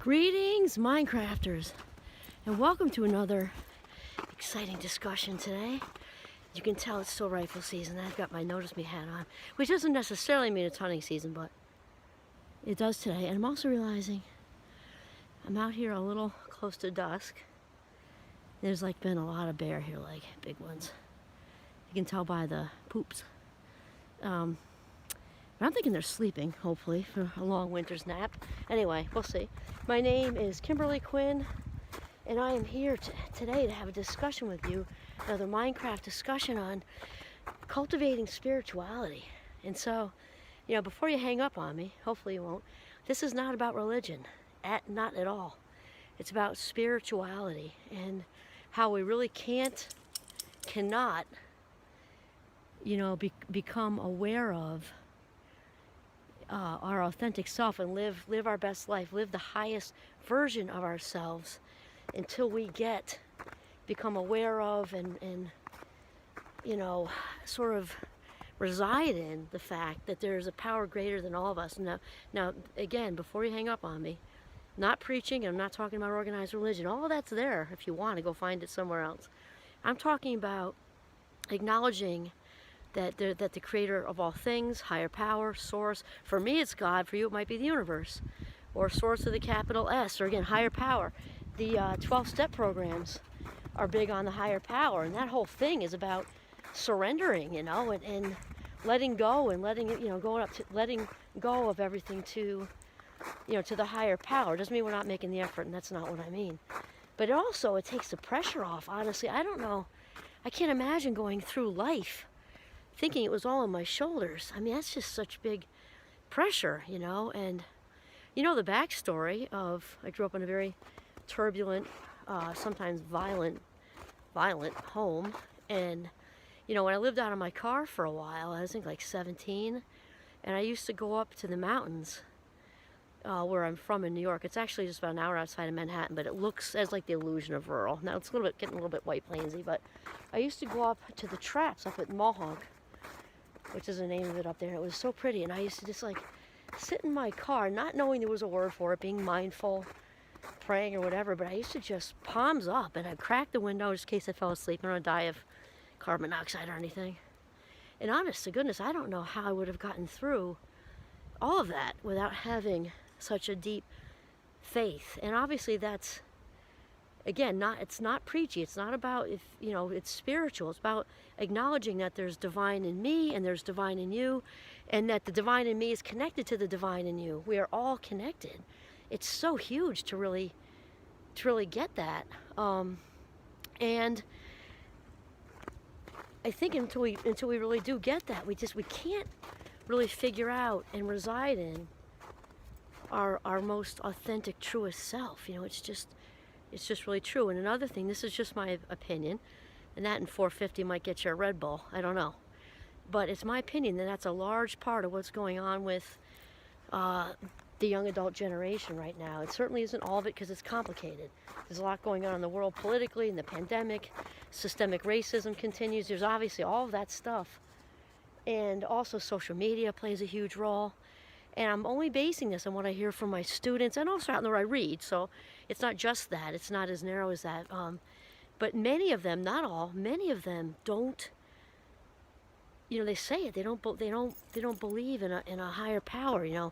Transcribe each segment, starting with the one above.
Greetings, Minecrafters, and welcome to another exciting discussion today. You can tell it's still rifle season. I've got my Notice Me hat on, which doesn't necessarily mean it's hunting season, but it does today. And I'm also realizing I'm out here a little close to dusk. There's been a lot of bear here, big ones. You can tell by the poops. But I'm thinking they're sleeping, hopefully, for a long winter's nap. Anyway, we'll see. My name is Kimberly Quinn, and I am here today to have a discussion with you, another Minecraft discussion on cultivating spirituality. And so, before you hang up on me, hopefully you won't, this is not about religion, not at all. It's about spirituality and how we really cannot, become aware of our authentic self and live our best life, live the highest version of ourselves until we become aware of and sort of reside in the fact that there's a power greater than all of us. Now again, before you hang up on me, not preaching, and I'm not talking about organized religion. All of that's there if you want to go find it somewhere else. I'm talking about acknowledging that the creator of all things, higher power, source, for me it's God, for you it might be the universe, or source with a capital S, or again, higher power. The 12-step programs are big on the higher power, and that whole thing is about surrendering, and letting go and letting it, letting go of everything to the higher power. Doesn't mean we're not making the effort, and that's not what I mean. But it takes the pressure off, honestly. I don't know, I can't imagine going through life thinking it was all on my shoulders. I mean, that's just such big pressure, and the backstory of, I grew up in a very turbulent, sometimes violent home, and when I lived out of my car for a while, I was like 17, and I used to go up to the mountains where I'm from in New York. It's actually just about an hour outside of Manhattan, but it looks as the illusion of rural. Now it's getting a little bit White Plainsy, but I used to go up to the traps up at Mohawk, which is the name of it up there, and it was so pretty, and I used to just sit in my car, not knowing there was a word for it, being mindful, praying or whatever, but I used to just palms up, and I'd crack the window just in case I fell asleep. I don't want to die of carbon monoxide or anything. And honest to goodness, I don't know how I would have gotten through all of that without having such a deep faith. And obviously that's, again, it's not preachy. It's not about, it's spiritual. It's about acknowledging that there's divine in me and there's divine in you, and that the divine in me is connected to the divine in you. We are all connected. It's so huge to really get that. And I think until we really do get that, we can't really figure out and reside in our most authentic, truest self. It's just really true. And another thing, this is just my opinion, and that in 450 might get you a Red Bull, I don't know. But it's my opinion that that's a large part of what's going on with the young adult generation right now. It certainly isn't all of it, because it's complicated. There's a lot going on in the world politically, in the pandemic, systemic racism continues. There's obviously all of that stuff. And also social media plays a huge role. And I'm only basing this on what I hear from my students, and also out there I read, so it's not just that. It's not as narrow as that. But many of them, not all, many of them don't. They say it. They don't believe in a higher power.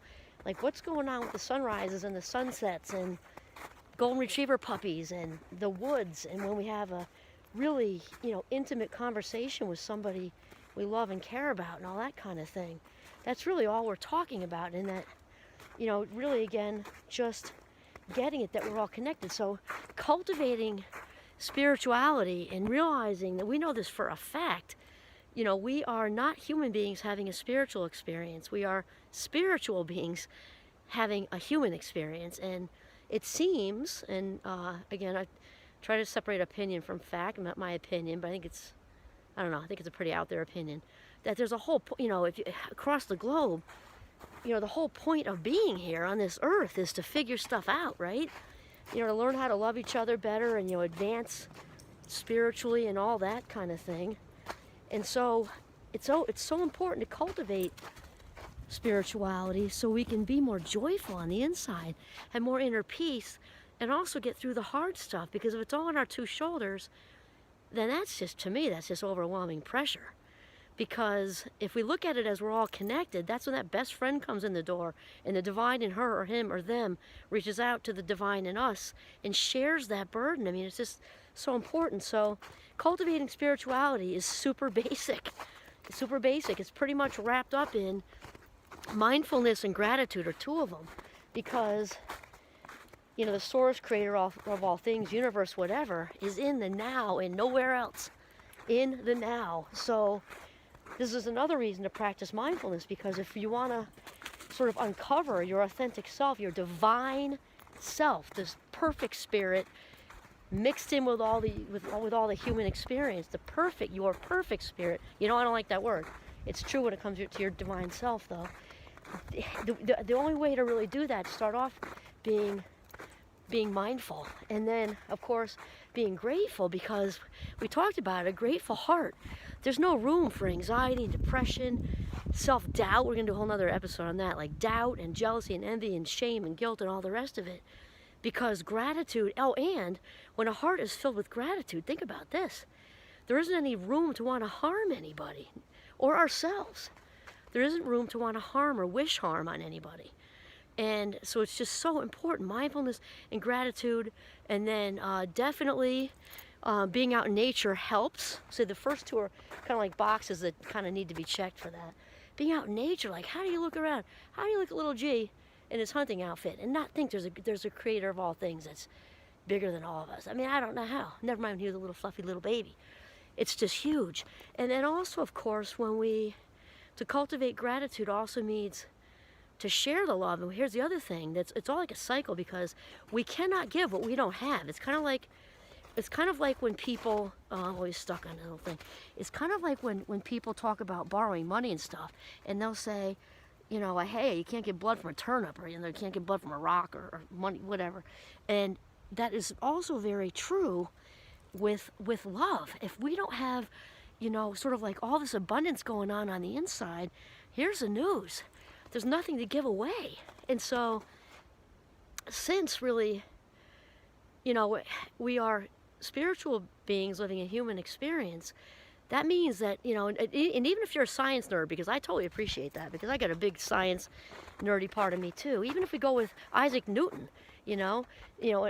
What's going on with the sunrises and the sunsets and golden retriever puppies and the woods, and when we have a really intimate conversation with somebody we love and care about and all that kind of thing. That's really all we're talking about, and that, really, again, just getting it that we're all connected. So cultivating spirituality and realizing that we know this for a fact. We are not human beings having a spiritual experience. We are spiritual beings having a human experience. And it seems, and again, I try to separate opinion from fact, not my opinion, but I think it's a pretty out there opinion, that there's a whole, if you, across the globe, the whole point of being here on this earth is to figure stuff out, right? To learn how to love each other better and, advance spiritually and all that kind of thing. And so it's so important to cultivate spirituality so we can be more joyful on the inside, have more inner peace, and also get through the hard stuff. Because if it's all on our two shoulders, then that's just, to me, that's just overwhelming pressure. Because if we look at it as we're all connected, that's when that best friend comes in the door, and the divine in her or him or them reaches out to the divine in us and shares that burden. I mean, it's just so important. So cultivating spirituality is super basic. It's super basic. It's pretty much wrapped up in mindfulness and gratitude are two of them. Because, you know, the source, creator of all things, universe, whatever, is in the now and nowhere else. In the now. So this is another reason to practice mindfulness, because if you want to sort of uncover your authentic self, your divine self, this perfect spirit mixed in with all the human experience, your perfect spirit. You know, I don't like that word. It's true when it comes to your divine self, though. The only way to really do that is start off being mindful, and then of course being grateful, because we talked about it, a grateful heart. There's no room for anxiety and depression, self-doubt. We're gonna do a whole nother episode on that, like doubt and jealousy and envy and shame and guilt and all the rest of it. Because gratitude, and when a heart is filled with gratitude, think about this, there isn't any room to want to harm anybody or ourselves. There isn't room to want to harm or wish harm on anybody. And so it's just so important, mindfulness and gratitude. And then definitely being out in nature helps. So the first two are kind of like boxes that kind of need to be checked for that. Being out in nature, like how do you look around? How do you look at little G in his hunting outfit and not think there's a creator of all things that's bigger than all of us? I mean, I don't know how. Never mind when he was a little fluffy little baby. It's just huge. And then also, of course, to cultivate gratitude also means to share the love. And here's the other thing, it's all like a cycle, because we cannot give what we don't have. It's kind of like when people, I'm always stuck on that little thing. It's kind of like when people talk about borrowing money and stuff, and they'll say, you know, like, hey, you can't get blood from a turnip, or you can't get blood from a rock, or money, whatever. And that is also very true with love. If we don't have, you know, sort of like all this abundance going on the inside, here's the news. There's nothing to give away. And so, since really, you know, we are spiritual beings living a human experience, that means that, you know, and even if you're a science nerd, because I totally appreciate that, because I got a big science nerdy part of me too. Even if we go with Isaac Newton, not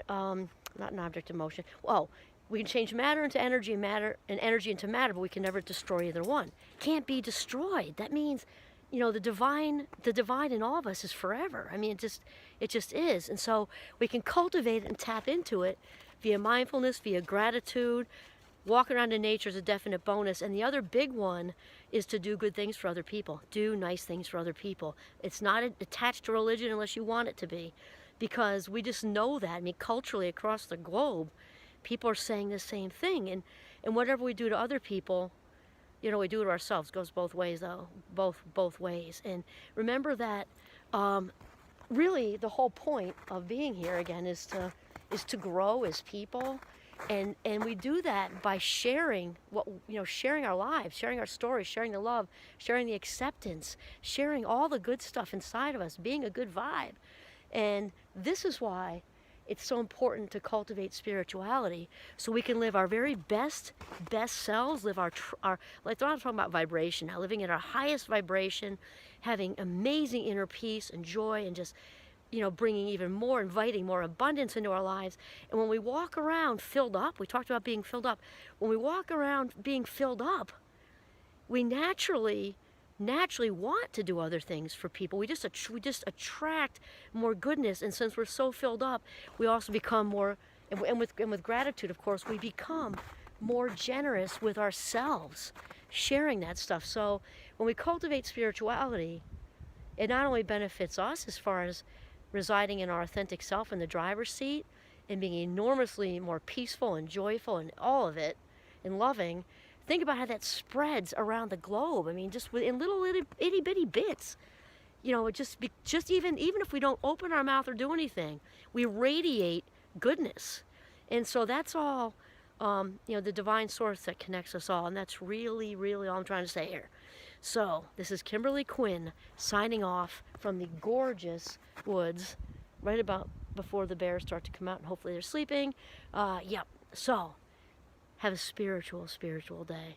an object of motion. Well, we can change matter into energy and energy into matter, but we can never destroy either one. Can't be destroyed. That means, you know, the divine in all of us is forever. I mean, it just is. And so we can cultivate it and tap into it via mindfulness, via gratitude. Walking around in nature is a definite bonus. And the other big one is to do good things for other people. Do nice things for other people. It's not attached to religion unless you want it to be, because we just know that. I mean, culturally across the globe, people are saying the same thing. And whatever we do to other people, you know, we do it ourselves. It goes both ways, though. Both ways. And remember that really the whole point of being here again is to grow as people. And we do that by sharing sharing our lives, sharing our stories, sharing the love, sharing the acceptance, sharing all the good stuff inside of us, being a good vibe. And this is why it's so important to cultivate spirituality, so we can live our very best selves, live our like I'm talking about vibration now, living at our highest vibration, having amazing inner peace and joy, and just, you know, bringing even more, inviting more abundance into our lives. And when we walk around filled up, we talked about being filled up. When we walk around being filled up, we naturally want to do other things for people. We just attract more goodness. And since we're so filled up, we also become more, and with gratitude, of course, we become more generous with ourselves, sharing that stuff. So when we cultivate spirituality, it not only benefits us as far as residing in our authentic self in the driver's seat and being enormously more peaceful and joyful and all of it and loving. Think about how that spreads around the globe. I mean, just in little itty bitty bits. You know, just even if we don't open our mouth or do anything, we radiate goodness. And so that's all, the divine source that connects us all. And that's really, really all I'm trying to say here. So, this is Kimberly Quinn signing off from the gorgeous woods right about before the bears start to come out, and hopefully they're sleeping. Yep. So, have a spiritual day.